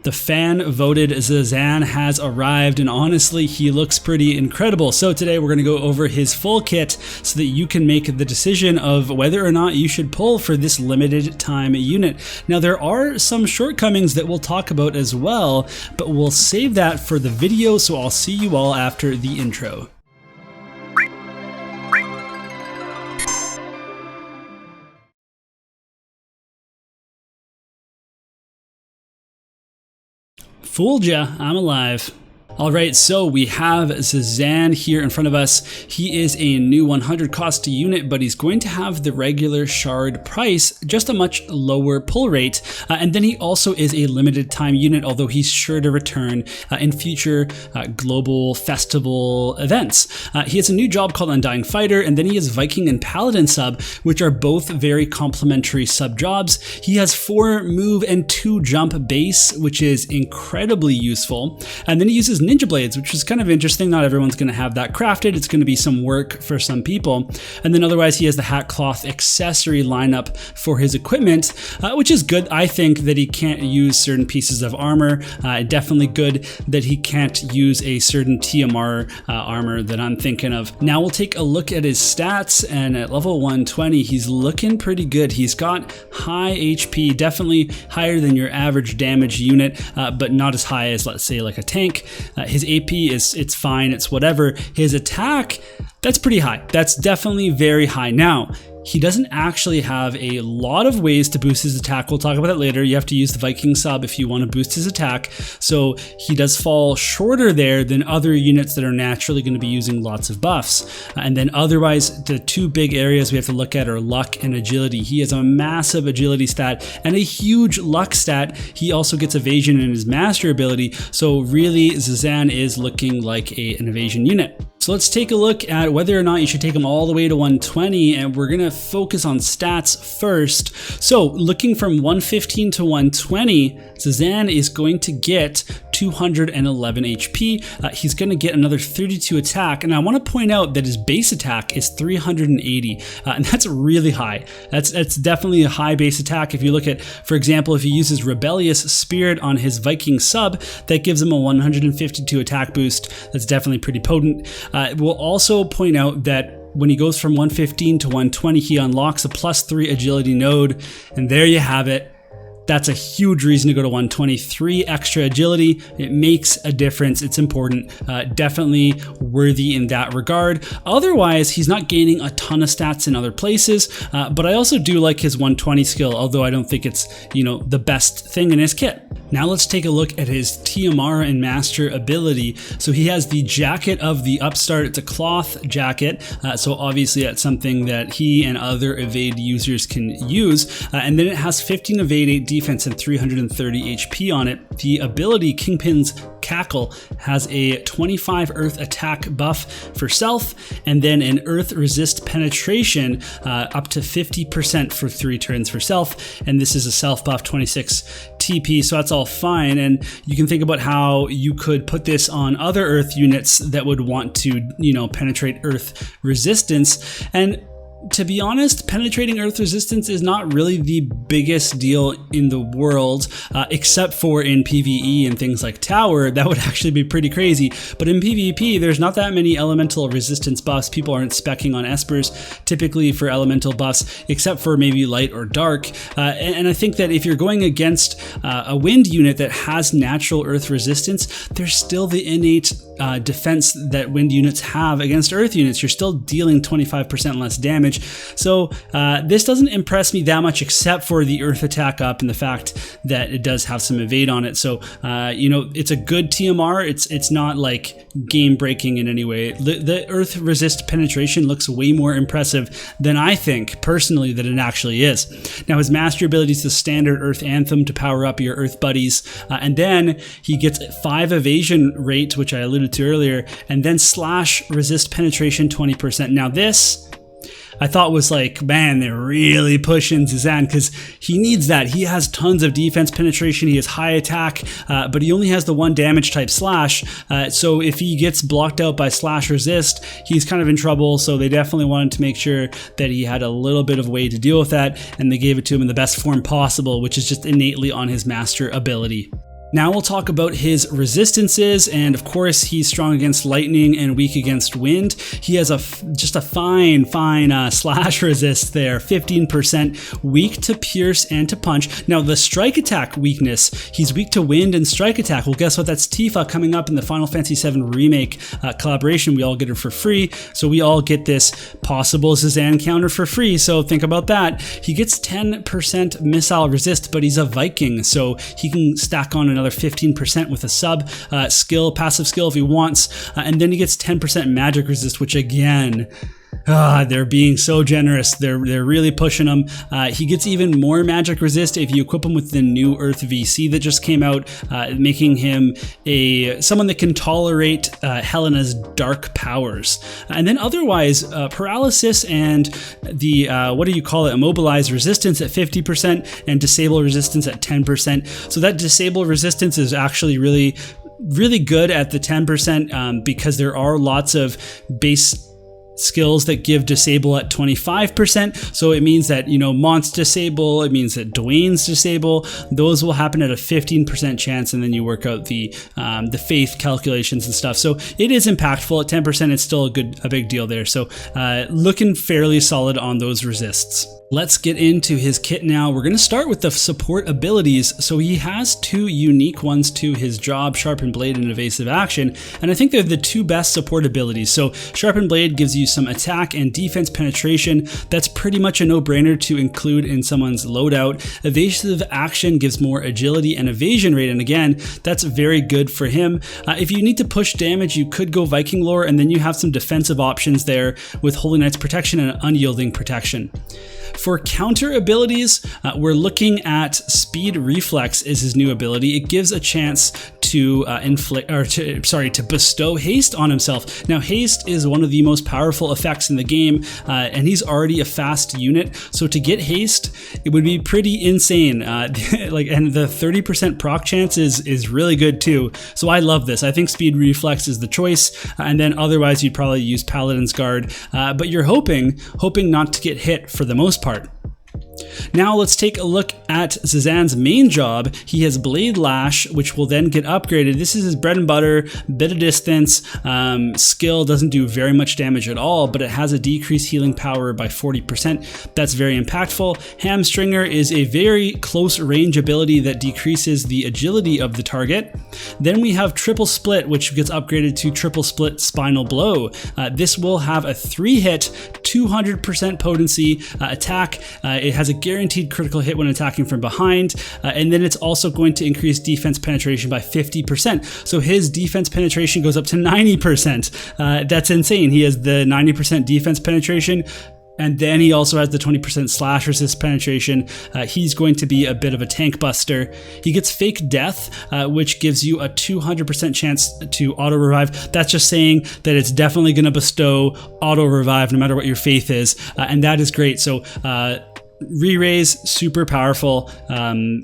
The fan-voted Zazan has arrived, and honestly, he looks pretty incredible. So today we're going to go over his full kit so that you can make the decision of whether or not you should pull for this limited time unit. Now, there are some shortcomings that we'll talk about as well, but we'll save that for the video, so I'll see you all after the intro. Fooled ya, I'm alive. Alright, so we have Zazan here in front of us. He is a new 100 cost unit, but he's going to have the regular shard price, just a much lower pull rate. And then he also is a limited time unit, although he's sure to return in future global festival events. He has a new job called Undying Fighter, and then he has Viking and Paladin sub, which are both very complementary sub jobs. He has 4 move and 2 jump base, which is incredibly useful. And then he uses Ninja Blades, which is kind of interesting. Not everyone's going to have that crafted. It's going to be some work for some people. And then otherwise, he has the hat cloth accessory lineup for his equipment, which is good. I think that he can't use certain pieces of armor. Definitely good that he can't use a certain TMR armor that I'm thinking of. Now we'll take a look at his stats, and at level 120, he's looking pretty good. He's got high HP, definitely higher than your average damage unit, but not as high as, let's say, like a tank. His AP it's fine, it's whatever. His attack, that's pretty high. That's definitely very high. Now, he doesn't actually have a lot of ways to boost his attack. We'll talk about that later. You have to use the Viking sub if you want to boost his attack. So he does fall shorter there than other units that are naturally going to be using lots of buffs. And then otherwise, the 2 big areas we have to look at are luck and agility. He has a massive agility stat and a huge luck stat. He also gets evasion in his master ability. So really, Zazan is looking like an evasion unit. So let's take a look at whether or not you should take him all the way to 120, and we're going to focus on stats first. So looking from 115 to 120, Zazan is going to get 211 HP. He's going to get another 32 attack, and I want to point out that his base attack is 380, and that's really high. That's definitely a high base attack. If you look at, for example, if he uses Rebellious Spirit on his Viking sub, that gives him a 152 attack boost. That's definitely pretty potent. We'll also point out that when he goes from 115 to 120, he unlocks a +3 agility node, and there you have it. That's a huge reason to go to 123 extra agility. It makes a difference. It's important. Definitely worthy in that regard. Otherwise, he's not gaining a ton of stats in other places, but I also do like his 120 skill, although I don't think it's, the best thing in his kit. Now let's take a look at his TMR and Master Ability. So he has the Jacket of the Upstart. It's a cloth jacket, so obviously that's something that he and other evade users can use. And then it has 15 evade, 8 defense, and 330 HP on it. The ability, Kingpin's Cackle, has a 25 earth attack buff for self, and then an earth resist penetration up to 50% for 3 turns for self. And this is a self buff 26 TP, so that's all fine. And you can think about how you could put this on other earth units that would want to, penetrate earth resistance. And to be honest, penetrating earth resistance is not really the biggest deal in the world, except for in PvE and things like Tower. That would actually be pretty crazy. But in PvP, there's not that many elemental resistance buffs. People aren't speccing on espers typically for elemental buffs, except for maybe light or dark. And I think that if you're going against a wind unit that has natural earth resistance, there's still the innate defense that wind units have against earth units. You're still dealing 25% less damage. So this doesn't impress me that much, except for the earth attack up and the fact that it does have some evade on it. So it's a good TMR. It's not like game breaking in any way. The earth resist penetration looks way more impressive than I think personally that it actually is. Now his master ability is the standard earth anthem to power up your earth buddies, and then he gets 5 evasion rate, which I alluded to earlier, and then slash resist penetration 20%. Now this I thought was like, man, they're really pushing Zazan because he needs that. He has tons of defense penetration. He has high attack, but he only has the 1 damage type slash. So if he gets blocked out by slash resist, he's kind of in trouble. So they definitely wanted to make sure that he had a little bit of way to deal with that. And they gave it to him in the best form possible, which is just innately on his master ability. Now we'll talk about his resistances, and of course he's strong against lightning and weak against wind. He has just a fine slash resist there, 15% weak to pierce and to punch. Now the strike attack weakness, he's weak to wind and strike attack. Well, guess what? That's Tifa coming up in the Final Fantasy VII Remake collaboration. We all get it for free, so we all get this possible Zazan counter for free. So think about that. He gets 10% missile resist, but he's a Viking, so he can stack on another 15% with a sub skill, passive skill if he wants, and then he gets 10% magic resist, which again, they're being so generous. They're really pushing him. He gets even more magic resist if you equip him with the new Earth VC that just came out, making him someone that can tolerate Helena's dark powers. And then otherwise, paralysis and the immobilize resistance at 50% and disable resistance at 10%. So that disable resistance is actually really good at the 10% because there are lots of base skills that give disable at 25%. So it means that, Mont's disable, it means that Dwayne's disable. Those will happen at a 15% chance, and then you work out the faith calculations and stuff. So it is impactful. At 10%, it's still a big deal there. So looking fairly solid on those resists. Let's get into his kit now. We're going to start with the support abilities. So he has two unique ones to his job, Sharpened Blade and Evasive Action, and I think they're the two best support abilities. So Sharpened Blade gives you some attack and defense penetration. That's pretty much a no-brainer to include in someone's loadout. Evasive Action gives more agility and evasion rate, and again, that's very good for him. If you need to push damage, you could go Viking Lore, and then you have some defensive options there with Holy Knight's Protection and Unyielding Protection. For counter abilities, we're looking at Speed Reflex is his new ability. It gives a chance to bestow haste on himself. Now, haste is one of the most powerful effects in the game, and he's already a fast unit. So to get haste, it would be pretty insane. And the 30% proc chance is really good too. So I love this. I think Speed Reflex is the choice, and then otherwise you'd probably use Paladin's Guard. But you're hoping not to get hit for the most part. Now let's take a look at Zazan's main job. He has Blade Lash, which will then get upgraded. This is his bread and butter, bit of distance. Skill doesn't do very much damage at all, but it has a decreased healing power by 40%. That's very impactful. Hamstringer is a very close range ability that decreases the agility of the target. Then we have Triple Split, which gets upgraded to Triple Split Spinal Blow. This will have a 3-hit, 200% potency attack. It has a guaranteed critical hit when attacking from behind, and then it's also going to increase defense penetration by 50%. So his defense penetration goes up to 90%. That's insane. He has the 90% defense penetration, and then he also has the 20% slash resist penetration. He's going to be a bit of a tank buster. He gets Fake Death, which gives you a 200% chance to auto revive. That's just saying that it's definitely going to bestow auto revive no matter what your faith is, and that is great. So re-raise, super powerful,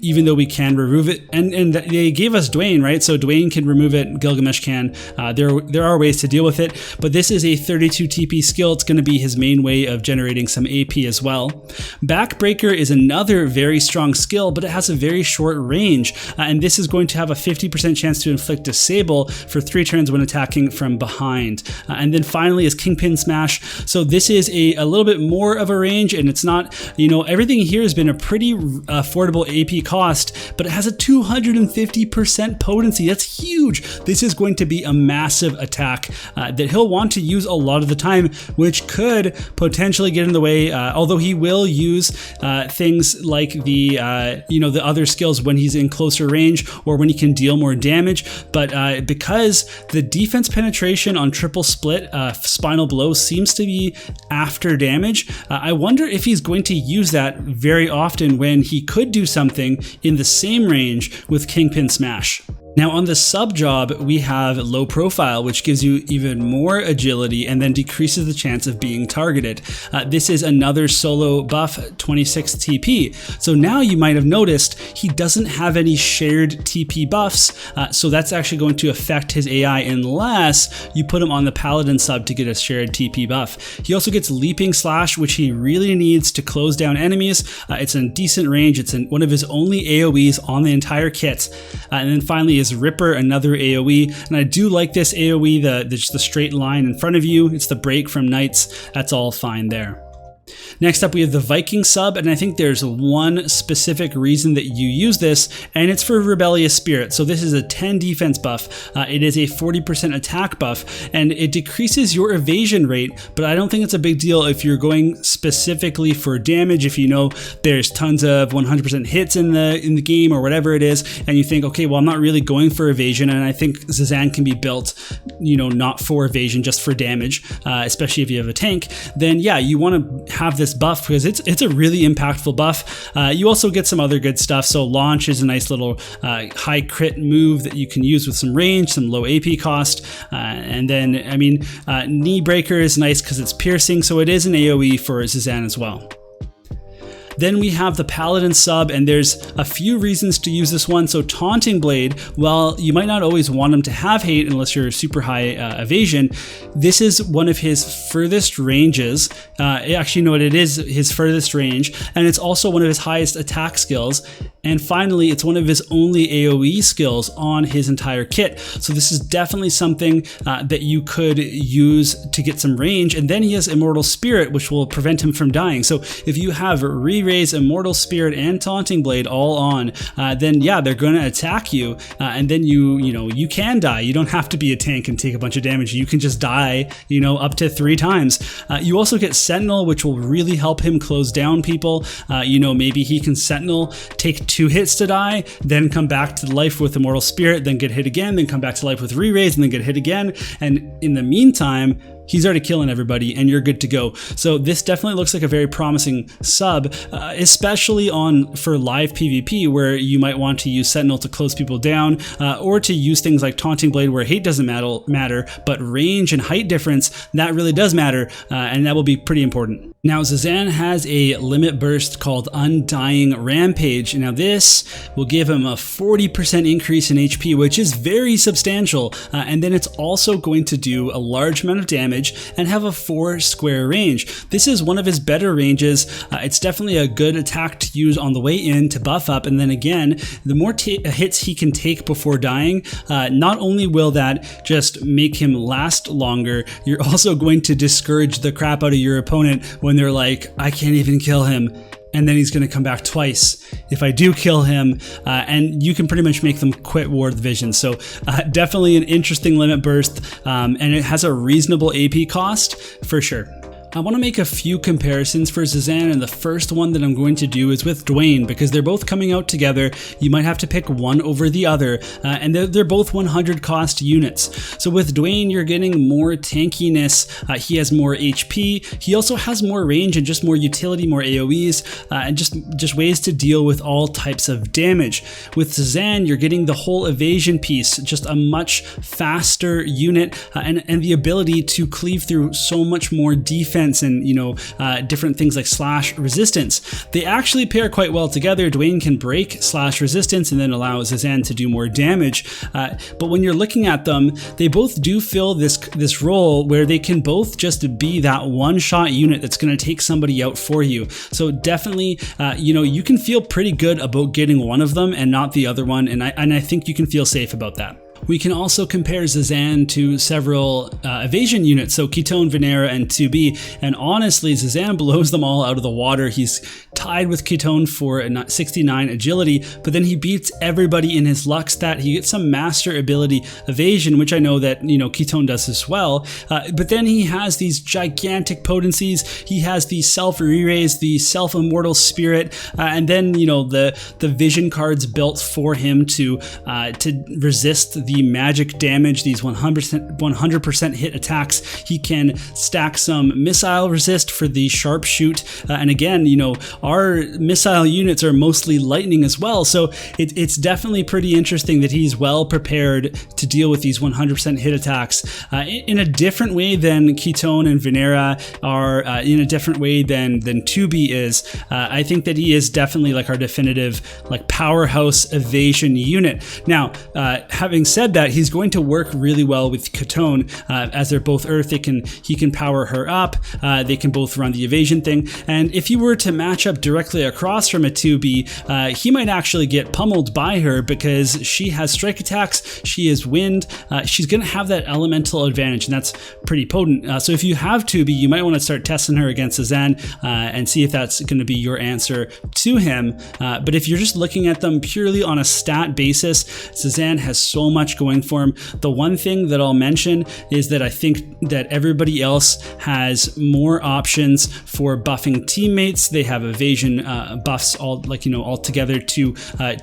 even though we can remove it, and they gave us Dwayne, right? So Dwayne can remove it, Gilgamesh can. There are ways to deal with it, but this is a 32 TP skill. It's going to be his main way of generating some AP as well. Backbreaker is another very strong skill, but it has a very short range, and this is going to have a 50% chance to inflict disable for 3 turns when attacking from behind. And then finally is Kingpin Smash. So this is a little bit more of a range, and it's not, everything here has been a pretty affordable AP cost, but it has a 250% potency. That's huge. This is going to be a massive attack that he'll want to use a lot of the time, which could potentially get in the way, although he will use things like the other skills when he's in closer range or when he can deal more damage. But because the defense penetration on Triple Split Spinal Blow seems to be after damage, I wonder if he's going to use that very often when he could do something in the same range with Kingpin Smash. Now on the sub job, we have low profile, which gives you even more agility and then decreases the chance of being targeted. This is another solo buff, 26 TP. So now you might have noticed he doesn't have any shared TP buffs. So that's actually going to affect his AI unless you put him on the Paladin sub to get a shared TP buff. He also gets Leaping Slash, which he really needs to close down enemies. It's in decent range. It's in one of his only AoEs on the entire kit. And then finally is Ripper, another AoE, and I do like this AoE, just the straight line in front of you. It's the break from Knights. That's all fine there. Next up, we have the Viking sub, and I think there's one specific reason that you use this, and it's for Rebellious Spirit. So this is a 10 defense buff. It is a 40% attack buff, and it decreases your evasion rate, but I don't think it's a big deal if you're going specifically for damage. If you know there's tons of 100% hits in the game or whatever it is, and you think, okay, well, I'm not really going for evasion, and I think Zazan can be built, not for evasion, just for damage, especially if you have a tank, then yeah, you want to have this buff because it's a really impactful buff. You also get some other good stuff. So Launch is a nice little high crit move that you can use with some range, some low AP cost. And then, Knee Breaker is nice because it's piercing. So it is an AoE for Zazan as well. Then we have the Paladin sub, and there's a few reasons to use this one. So Taunting Blade, while you might not always want him to have hate unless you're super high evasion, this is one of his furthest ranges. Actually, no, it is his furthest range, and it's also one of his highest attack skills. And finally, it's one of his only AoE skills on his entire kit. So this is definitely something that you could use to get some range. And then he has Immortal Spirit, which will prevent him from dying. So if you have Re-Raise, Immortal Spirit, and Taunting Blade all on, then yeah, they're going to attack you. And then you can die. You don't have to be a tank and take a bunch of damage. You can just die, up to 3 times. You also get Sentinel, which will really help him close down people. Maybe he can Sentinel, take 2 hits to die, then come back to life with Immortal Spirit, then get hit again, then come back to life with Re-Raise, and then get hit again. And in the meantime, he's already killing everybody and you're good to go. So this definitely looks like a very promising sub, especially for live PvP where you might want to use Sentinel to close people down, or to use things like Taunting Blade where hate doesn't matter, but range and height difference, that really does matter, and that will be pretty important. Now Zazan has a limit burst called Undying Rampage. Now this will give him a 40% increase in HP, which is very substantial, and then it's also going to do a large amount of damage and have a 4 square range. This is one of his better ranges. It's definitely a good attack to use on the way in to buff up, and then again, the more hits he can take before dying, not only will that just make him last longer, you're also going to discourage the crap out of your opponent when they're like, I can't even kill him. And then he's going to come back twice if I do kill him, and you can pretty much make them quit War of the Vision. So definitely an interesting limit burst, and it has a reasonable AP cost for sure. I want to make a few comparisons for Zazan, and the first one that I'm going to do is with Dwayne, because they're both coming out together. You might have to pick one over the other, and they're both 100 cost units. So with Dwayne, you're getting more tankiness. He has more HP. He also has more range and just more utility, more AoEs, and just ways to deal with all types of damage. With Zazan, you're getting the whole evasion piece, just a much faster unit, and the ability to cleave through so much more defense and different things like slash resistance. They actually pair quite well together. Dwayne can break slash resistance and then allow Zazan to do more damage, but when you're looking at them, they both do fill this role where they can both just be that one-shot unit that's going to take somebody out for you. So definitely you can feel pretty good about getting one of them and not the other one, and I think you can feel safe about that. We can also compare Zazan to several evasion units, so Ketone, Venera, and 2B, and honestly, Zazan blows them all out of the water. He's tied with Ketone for 69 agility, but then he beats everybody in his luck stat. He gets some Master Ability evasion, which I know that Ketone does as well, but then he has these gigantic potencies. He has the self-re-raise, the self-immortal spirit, and then the vision cards built for him to resist the the magic damage, these 100% hit attacks. He can stack some missile resist for the sharpshoot. And again, you know, our missile units are mostly lightning as well. So it's definitely pretty interesting that he's well prepared to deal with these 100% hit attacks in a different way than Ketone and Venera are, in a different way than 2B is. I think that he is definitely like our definitive like powerhouse evasion unit. Now, having said that, he's going to work really well with Ketone as they're both Earth. He can power her up. They can both run the evasion thing. And if you were to match up directly across from a 2B, he might actually get pummeled by her because she has strike attacks. She is wind. She's going to have that elemental advantage, and that's pretty potent. So if you have 2B, you might want to start testing her against Zazan and see if that's going to be your answer to him. But if you're just looking at them purely on a stat basis, Zazan has so much going for him. The one thing that I'll mention is that I think that everybody else has more options for buffing teammates. They have evasion buffs all together to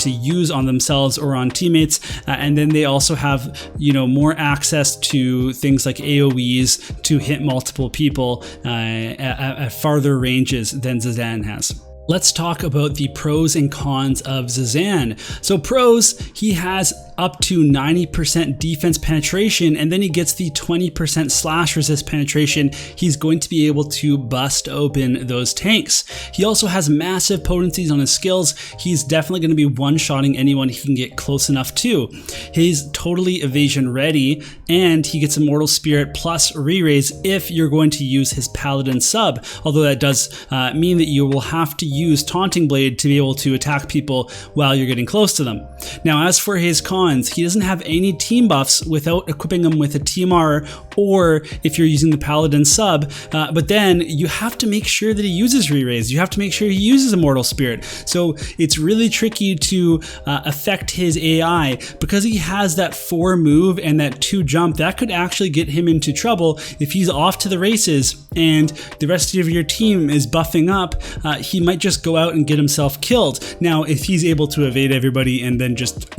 use on themselves or on teammates, and then they also have more access to things like AoEs to hit multiple people at farther ranges than Zazan has. Let's talk about the pros and cons of Zazan. So pros, he has up to 90% defense penetration, and then he gets the 20% slash resist penetration. He's going to be able to bust open those tanks. He also has massive potencies on his skills. He's definitely going to be one-shotting anyone he can get close enough to. He's totally evasion ready, and he gets Immortal Spirit plus re-raise if you're going to use his Paladin sub, although that does mean that you will have to use Taunting Blade to be able to attack people while you're getting close to them. Now, as for his cons, he doesn't have any team buffs without equipping him with a TMR, or if you're using the Paladin sub, but then you have to make sure that he uses re-raise. You have to make sure he uses Immortal Spirit. So it's really tricky to affect his AI because he has that 4 move and that 2 jump. That could actually get him into trouble if he's off to the races and the rest of your team is buffing up. He might just go out and get himself killed. Now, if he's able to evade everybody and then just,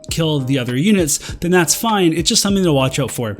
kill the other units, then that's fine. It's just something to watch out for.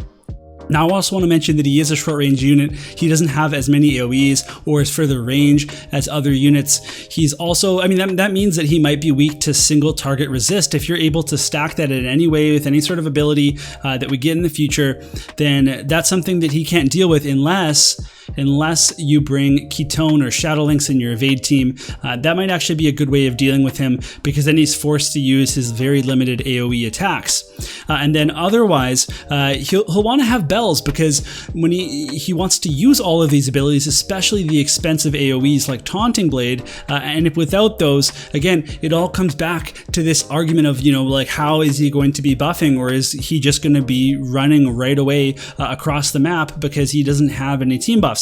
Now, I also want to mention that he is a short-range unit. He doesn't have as many AoEs or as further range as other units. He's also, that means that he might be weak to single target resist. If you're able to stack that in any way with any sort of ability that we get in the future, then that's something that he can't deal with unless you bring Ketone or Shadow Lynx in your evade team. That might actually be a good way of dealing with him because then he's forced to use his very limited AoE attacks. And then otherwise, he'll want to have bells because when he wants to use all of these abilities, especially the expensive AoEs like Taunting Blade, and if without those, again, it all comes back to this argument of, how is he going to be buffing, or is he just going to be running right away across the map because he doesn't have any team buffs?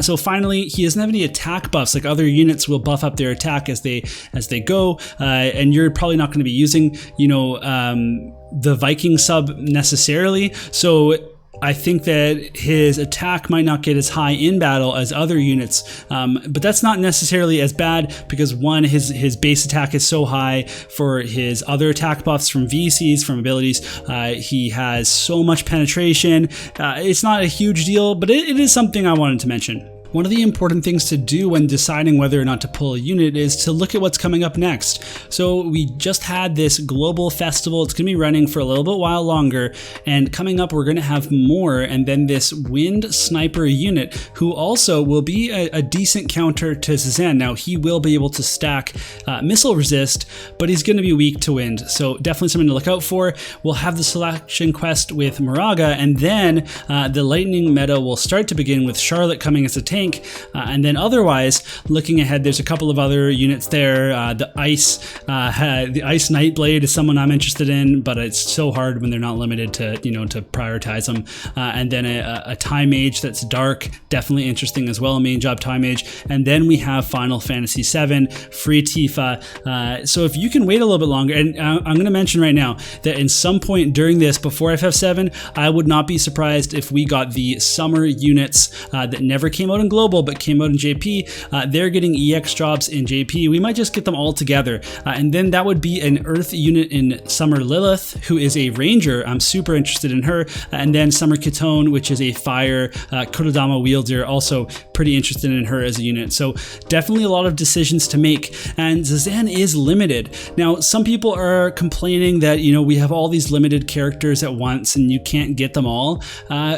So finally, he doesn't have any attack buffs. Like other units will buff up their attack as they go, and you're probably not going to be using, the Viking sub necessarily. So I think that his attack might not get as high in battle as other units, but that's not necessarily as bad because one, his base attack is so high for his other attack buffs from VCs, from abilities. He has so much penetration. It's not a huge deal, but it is something I wanted to mention. One of the important things to do when deciding whether or not to pull a unit is to look at what's coming up next. So we just had this global festival. It's going to be running for a little bit while longer, and coming up we're going to have more, and then this wind sniper unit who also will be a decent counter to Zazan. Now he will be able to stack missile resist, but he's going to be weak to wind, so definitely something to look out for. We'll have the selection quest with Moraga, and then the lightning meta will start to begin with Charlotte coming as a tank. And then otherwise, looking ahead, there's a couple of other units there. The Ice Nightblade is someone I'm interested in, but it's so hard when they're not limited to to prioritize them. And then a Time Mage that's dark, definitely interesting as well. A main job Time Mage. And then we have Final Fantasy VII, free Tifa. So if you can wait a little bit longer, and I'm going to mention right now that in some point during this, before FF7, I would not be surprised if we got the summer units that never came out in global but came out in JP. They're getting EX jobs in JP. We might just get them all together. And then that would be an Earth unit in Summer Lilith, who is a Ranger. I'm super interested in her. And then Summer Kitone, which is a Fire Kododama wielder, also pretty interested in her as a unit. So definitely a lot of decisions to make. And Zazan is limited. Now, some people are complaining that, you know, we have all these limited characters at once and you can't get them all.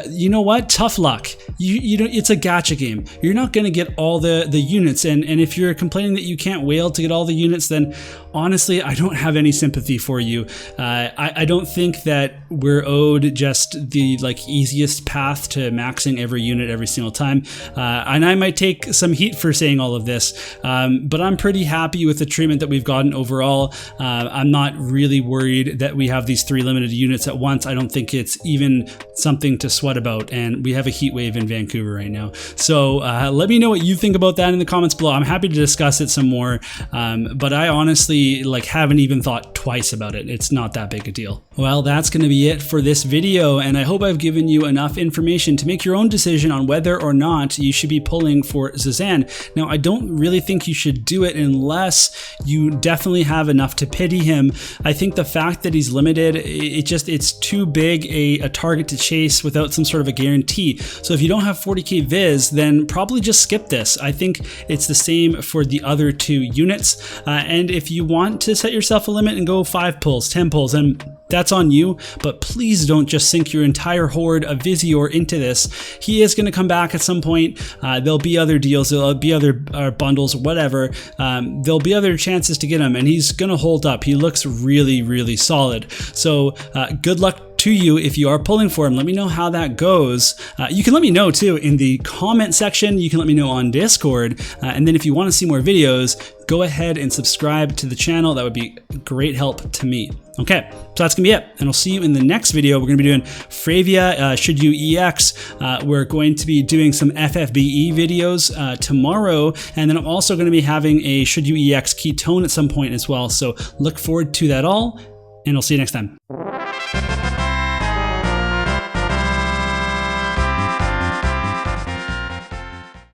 You know what? Tough luck. You know, it's a gacha game. You're not going to get all the units. And if you're complaining that you can't whale to get all the units, then honestly, I don't have any sympathy for you. I don't think that we're owed just the like easiest path to maxing every unit every single time. And I might take some heat for saying all of this, but I'm pretty happy with the treatment that we've gotten overall. I'm not really worried that we have these 3 limited units at once. I don't think it's even something to sweat about, and we have a heat wave in Vancouver right now. So let me know what you think about that in the comments below. I'm happy to discuss it some more, but I honestly like haven't even thought twice about it. It's not that big a deal. Well, that's going to be it for this video, and I hope I've given you enough information to make your own decision on whether or not you should be pulling for Zazan. Now, I don't really think you should do it unless you definitely have enough to pity him. I think the fact that he's limited, it's too big a target to chase without some sort of a guarantee. So if you don't have 40k viz, then probably just skip this. I think it's the same for the other 2 units. And if you want to set yourself a limit and go 5 pulls, 10 pulls, and that's on you, but please don't just sink your entire horde of Vizior into this. He is going to come back at some point. There'll be other deals, there'll be other bundles, whatever. There'll be other chances to get him, and he's going to hold up. He looks really, really solid. So good luck to you if you are pulling for him. Let me know how that goes. You can let me know too in the comment section. You can let me know on Discord. And then if you want to see more videos, go ahead and subscribe to the channel. That would be great help to me. Okay, so that's gonna be it. And I'll see you in the next video. We're gonna be doing Fravia, Should You EX. We're going to be doing some FFBE videos tomorrow. And then I'm also gonna be having a Should You EX Ketone at some point as well. So look forward to that all, and I'll see you next time.